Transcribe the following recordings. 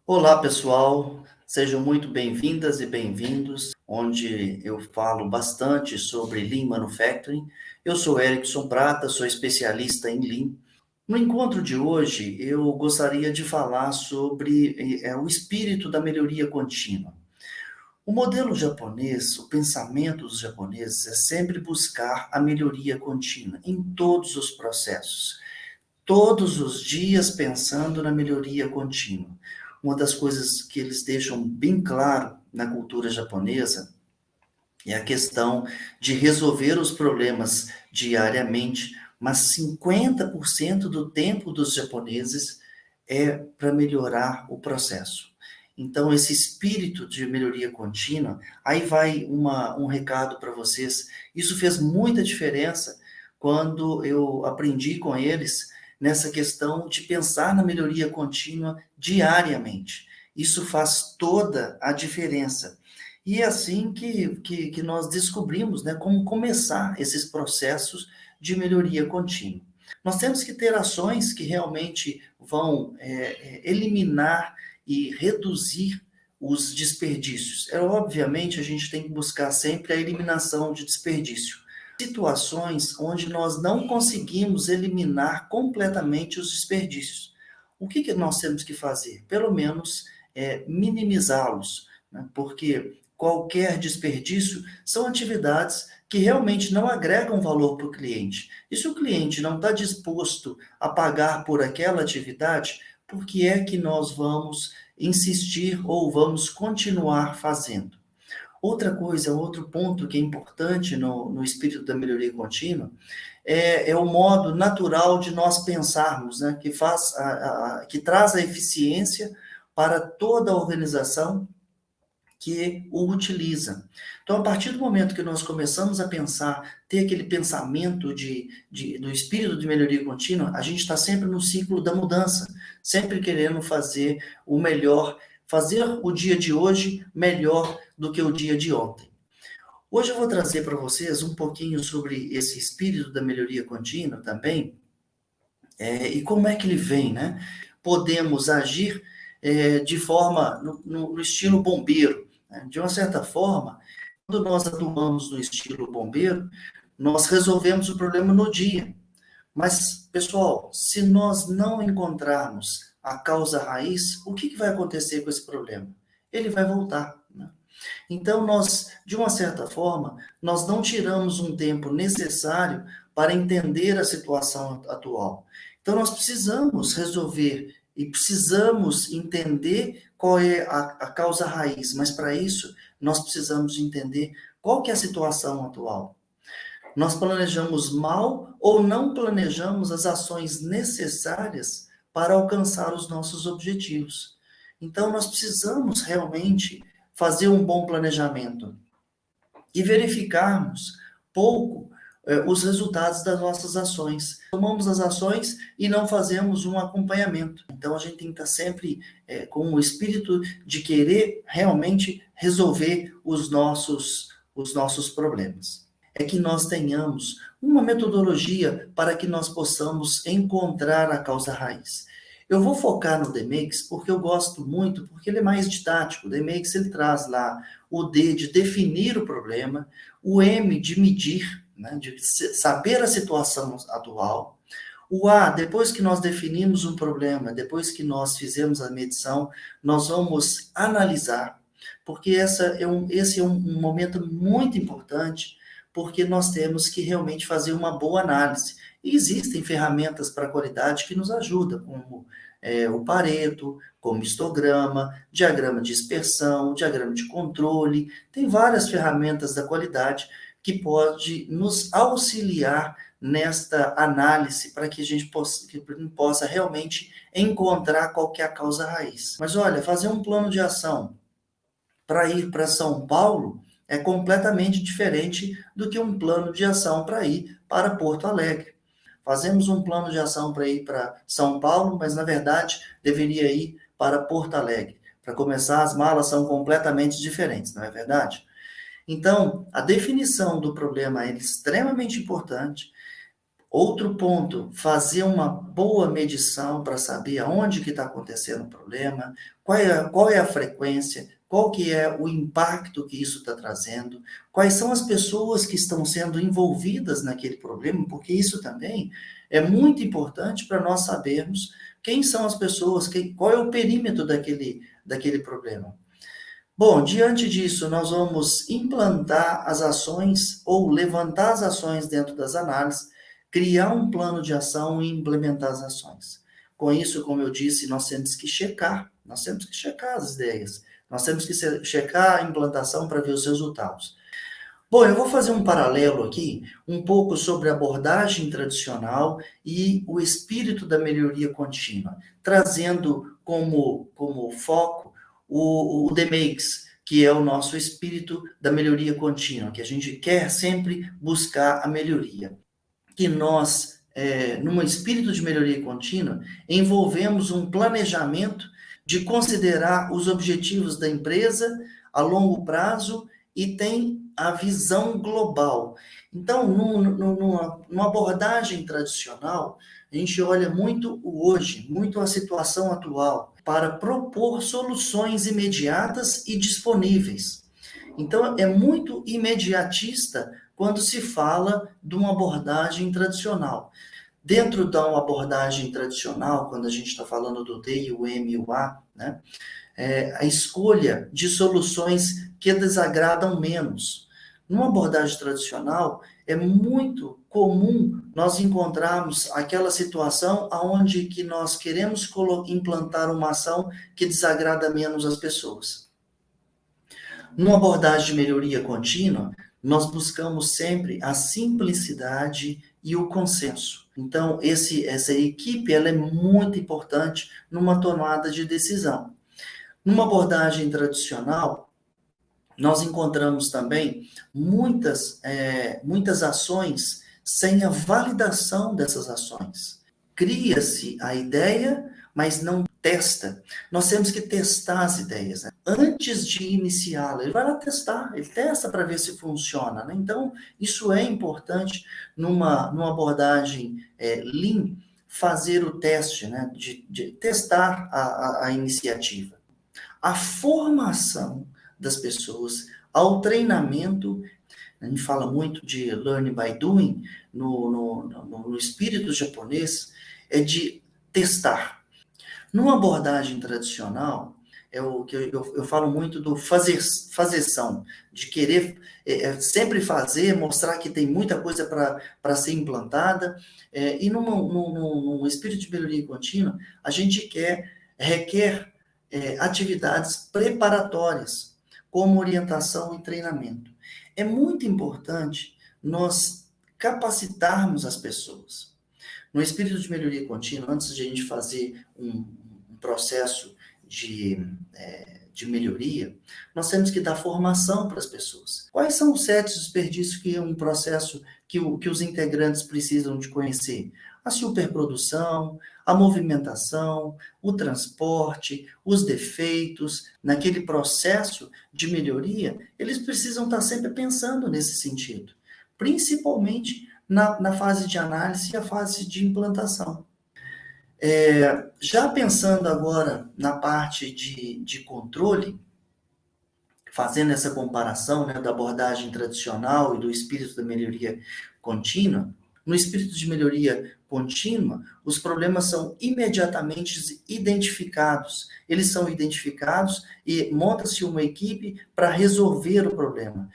Olá, pessoal. Sejam muito bem-vindas e bem-vindos, onde eu falo bastante sobre Lean Manufacturing. Eu sou Erickson Prata, sou especialista em Lean. No encontro de hoje, eu gostaria de falar sobre o espírito da melhoria contínua. O modelo japonês, o pensamento dos japoneses é sempre buscar a melhoria contínua em todos os processos, todos os dias pensando na melhoria contínua. Uma das coisas que eles deixam bem claro na cultura japonesa é a questão de resolver os problemas diariamente, mas 50% do tempo dos japoneses é para melhorar o processo. Então, esse espírito de melhoria contínua, aí vai um recado para vocês. Isso fez muita diferença quando eu aprendi com eles nessa questão de pensar na melhoria contínua diariamente. Isso faz toda a diferença. E é assim que nós descobrimos, né, como começar esses processos de melhoria contínua. Nós temos que ter ações que realmente vão eliminar e reduzir os desperdícios. Obviamente, a gente tem que buscar sempre a eliminação de desperdício. Situações onde nós não conseguimos eliminar completamente os desperdícios. O que nós temos que fazer? Pelo menos minimizá-los, né? Porque qualquer desperdício são atividades que realmente não agregam valor para o cliente. E se o cliente não está disposto a pagar por aquela atividade, por que é que nós vamos insistir ou vamos continuar fazendo? Outra coisa, outro ponto que é importante no espírito da melhoria contínua é o modo natural de nós pensarmos, né? Que traz a eficiência para toda a organização que o utiliza. Então, a partir do momento que nós começamos a pensar, ter aquele pensamento do espírito de melhoria contínua, a gente está sempre no ciclo da mudança, sempre querendo fazer o melhor, fazer o dia de hoje melhor do que o dia de ontem. Hoje eu vou trazer para vocês um pouquinho sobre esse espírito da melhoria contínua também, e como é que ele vem, né? Podemos agir de forma, no estilo bombeiro, né? De uma certa forma, quando nós atuamos no estilo bombeiro, nós resolvemos o problema no dia. Mas, pessoal, se nós não encontrarmos a causa raiz, o que vai acontecer com esse problema? Ele vai voltar, né? Então, nós, de uma certa forma, nós não tiramos um tempo necessário para entender a situação atual. Então, nós precisamos resolver e precisamos entender qual é a causa raiz, mas para isso, nós precisamos entender qual que é a situação atual. Nós planejamos mal ou não planejamos as ações necessárias para alcançar os nossos objetivos. Então, nós precisamos realmente fazer um bom planejamento e verificarmos pouco os resultados das nossas ações. Tomamos as ações e não fazemos um acompanhamento. Então, a gente tem que estar sempre com o espírito de querer realmente resolver os nossos problemas. É que nós tenhamos uma metodologia para que nós possamos encontrar a causa raiz. Eu vou focar no DMAICS porque eu gosto muito, porque ele é mais didático. O DMAICS ele traz lá o D de definir o problema, o M de medir, né, de saber a situação atual, o A, depois que nós definimos um problema, depois que nós fizemos a medição, nós vamos analisar, porque esse é um momento muito importante, porque nós temos que realmente fazer uma boa análise. E existem ferramentas para qualidade que nos ajudam, como o Pareto, como histograma, diagrama de dispersão, diagrama de controle. Tem várias ferramentas da qualidade que pode nos auxiliar nesta análise para que a gente possa realmente encontrar qual que é a causa raiz. Mas olha, fazer um plano de ação para ir para São Paulo é completamente diferente do que um plano de ação para ir para Porto Alegre. Fazemos um plano de ação para ir para São Paulo, mas na verdade deveria ir para Porto Alegre. Para começar, as malas são completamente diferentes, não é verdade? Então, a definição do problema é extremamente importante. Outro ponto, fazer uma boa medição para saber aonde que está acontecendo o problema, qual é a frequência, qual que é o impacto que isso está trazendo, quais são as pessoas que estão sendo envolvidas naquele problema, porque isso também é muito importante para nós sabermos quem são as pessoas, qual é o perímetro daquele problema. Bom, diante disso, nós vamos implantar as ações ou levantar as ações dentro das análises, criar um plano de ação e implementar as ações. Com isso, como eu disse, nós temos que checar as ideias, nós temos que checar a implantação para ver os resultados. Bom, eu vou fazer um paralelo aqui, um pouco sobre a abordagem tradicional e o espírito da melhoria contínua, trazendo como foco o DMAICS, que é o nosso espírito da melhoria contínua, que a gente quer sempre buscar a melhoria. Que nós, num espírito de melhoria contínua, envolvemos um planejamento de considerar os objetivos da empresa a longo prazo e tem a visão global. Então, numa abordagem tradicional, a gente olha muito o hoje, muito a situação atual, para propor soluções imediatas e disponíveis. Então, é muito imediatista quando se fala de uma abordagem tradicional. Dentro de uma abordagem tradicional, quando a gente está falando do D, o M e o A, né, a escolha de soluções que desagradam menos. Numa abordagem tradicional, é muito comum nós encontrarmos aquela situação onde que nós queremos implantar uma ação que desagrada menos as pessoas. Numa abordagem de melhoria contínua, nós buscamos sempre a simplicidade e o consenso. Então, essa equipe ela é muito importante numa tomada de decisão. Numa abordagem tradicional, nós encontramos também muitas ações sem a validação dessas ações. Cria-se a ideia, mas não testa. Nós temos que testar as ideias, né? Antes de iniciá-la. Ele vai lá testar, ele testa para ver se funciona, né? Então, isso é importante numa abordagem Lean, fazer o teste, né? de testar a iniciativa. A formação das pessoas, ao treinamento, a gente fala muito de learning by doing, no espírito japonês, é de testar. Numa abordagem tradicional, é o que eu falo muito do fazeção, de querer sempre fazer, mostrar que tem muita coisa para ser implantada, e num espírito de melhoria contínua, a gente requer atividades preparatórias, como orientação e treinamento. É muito importante nós capacitarmos as pessoas. No espírito de melhoria contínua, antes de a gente fazer um processo de melhoria, nós temos que dar formação para as pessoas. Quais são os 7 desperdícios que é um processo que os integrantes precisam de conhecer? A superprodução, a movimentação, o transporte, os defeitos, naquele processo de melhoria, eles precisam estar sempre pensando nesse sentido, principalmente na fase de análise e a fase de implantação. Já pensando agora na parte de controle, fazendo essa comparação, né, da abordagem tradicional e do espírito da melhoria contínua, no espírito de melhoria contínua, os problemas são imediatamente identificados. Eles são identificados e monta-se uma equipe para resolver o problema.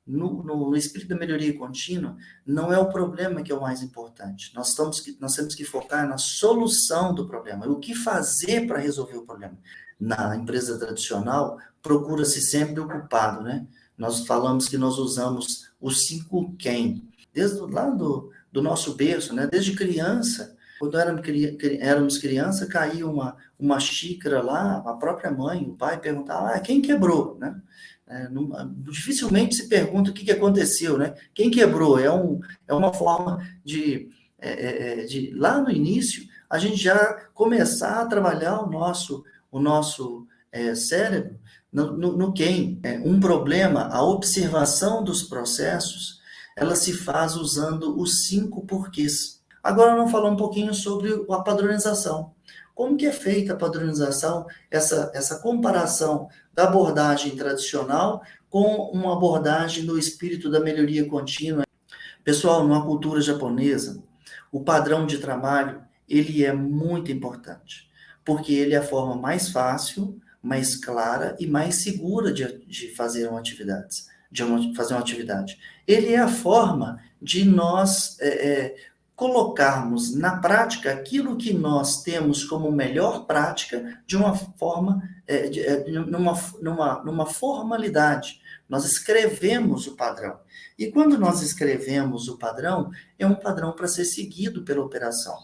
No espírito da melhoria contínua, não é o problema que é o mais importante. Nós temos que focar na solução do problema. O que fazer para resolver o problema? Na empresa tradicional, procura-se sempre o culpado, né? Nós falamos que nós usamos os 5 quem. Desde lá do nosso berço, né? Desde criança, quando éramos criança, caía uma xícara lá, a própria mãe, o pai perguntava, quem quebrou, né? Dificilmente se pergunta o que aconteceu, né? Quem quebrou? É uma forma de lá no início, a gente já começar a trabalhar o nosso cérebro no quem. Um problema, a observação dos processos, ela se faz usando os 5 porquês. Agora vamos falar um pouquinho sobre a padronização. Como que é feita a padronização, essa comparação da abordagem tradicional com uma abordagem do espírito da melhoria contínua. Pessoal, numa cultura japonesa, o padrão de trabalho, ele é muito importante, porque ele é a forma mais fácil, mais clara e mais segura de fazer uma atividade, fazer uma atividade. Ele é a forma de nós colocarmos na prática aquilo que nós temos como melhor prática de uma forma, numa formalidade. Nós escrevemos o padrão. E quando nós escrevemos o padrão, é um padrão para ser seguido pela operação.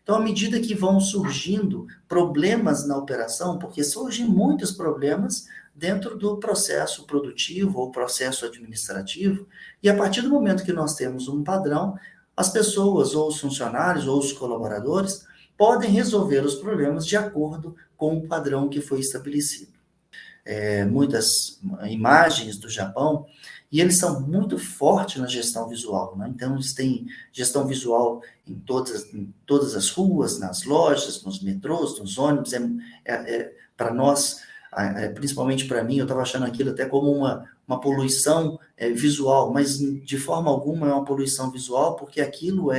Então, à medida que vão surgindo problemas na operação, porque surgem muitos problemas dentro do processo produtivo ou processo administrativo, e a partir do momento que nós temos um padrão, as pessoas, ou os funcionários, ou os colaboradores, podem resolver os problemas de acordo com o padrão que foi estabelecido. Muitas imagens do Japão, e eles são muito fortes na gestão visual, né? Então, eles têm gestão visual em todas as ruas, nas lojas, nos metrôs, nos ônibus. Para nós, principalmente para mim, eu estava achando aquilo até como uma poluição visual, mas de forma alguma é uma poluição visual, porque aquilo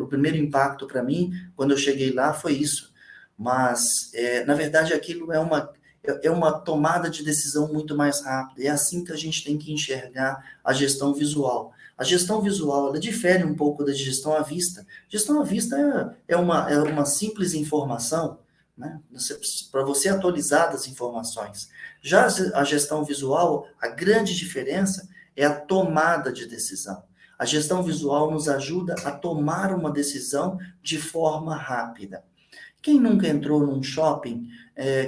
o primeiro impacto para mim, quando eu cheguei lá, foi isso. Mas, na verdade, aquilo é uma tomada de decisão muito mais rápida. É assim que a gente tem que enxergar a gestão visual. A gestão visual, ela difere um pouco da gestão à vista. Gestão à vista é uma simples informação, né, para você atualizar as informações. Já a gestão visual, a grande diferença é a tomada de decisão. A gestão visual nos ajuda a tomar uma decisão de forma rápida. Quem nunca entrou num shopping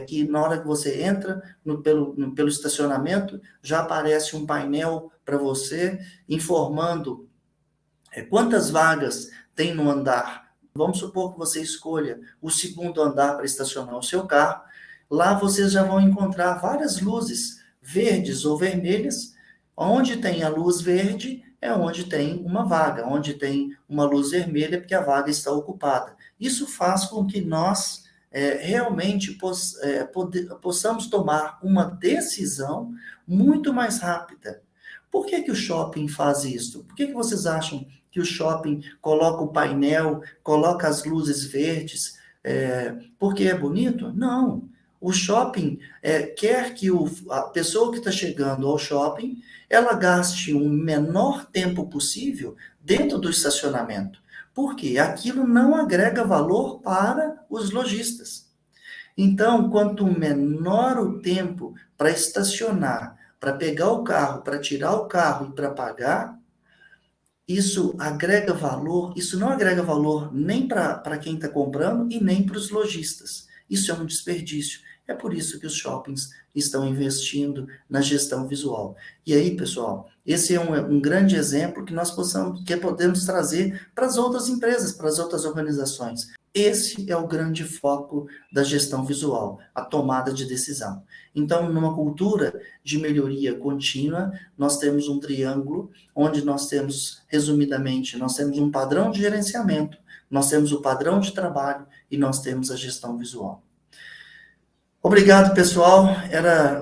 que na hora que você entra pelo estacionamento, já aparece um painel para você informando quantas vagas tem no andar. Vamos supor que você escolha o segundo andar para estacionar o seu carro. Lá vocês já vão encontrar várias luzes verdes ou vermelhas. Onde tem a luz verde é onde tem uma vaga, onde tem uma luz vermelha porque a vaga está ocupada. Isso faz com que nós realmente possamos tomar uma decisão muito mais rápida. Por que o shopping faz isso? Por que vocês acham que o shopping coloca o painel, coloca as luzes verdes? Porque é bonito? Não. O shopping quer que a pessoa que está chegando ao shopping, ela gaste o menor tempo possível dentro do estacionamento. Porque aquilo não agrega valor para os lojistas. Então, quanto menor o tempo para estacionar, para pegar o carro, para tirar o carro e para pagar, isso agrega valor, isso não agrega valor nem para quem está comprando e nem para os lojistas. Isso é um desperdício. É por isso que os shoppings estão investindo na gestão visual. E aí, pessoal, esse é um grande exemplo que podemos trazer para as outras empresas, para as outras organizações. Esse é o grande foco da gestão visual, a tomada de decisão. Então, numa cultura de melhoria contínua, nós temos um triângulo, onde nós temos, resumidamente, nós temos um padrão de gerenciamento, nós temos o padrão de trabalho e nós temos a gestão visual. Obrigado, pessoal.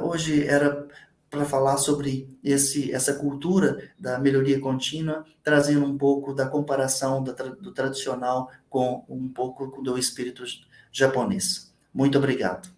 Hoje era para falar sobre essa cultura da melhoria contínua, trazendo um pouco da comparação do tradicional com um pouco do espírito japonês. Muito obrigado.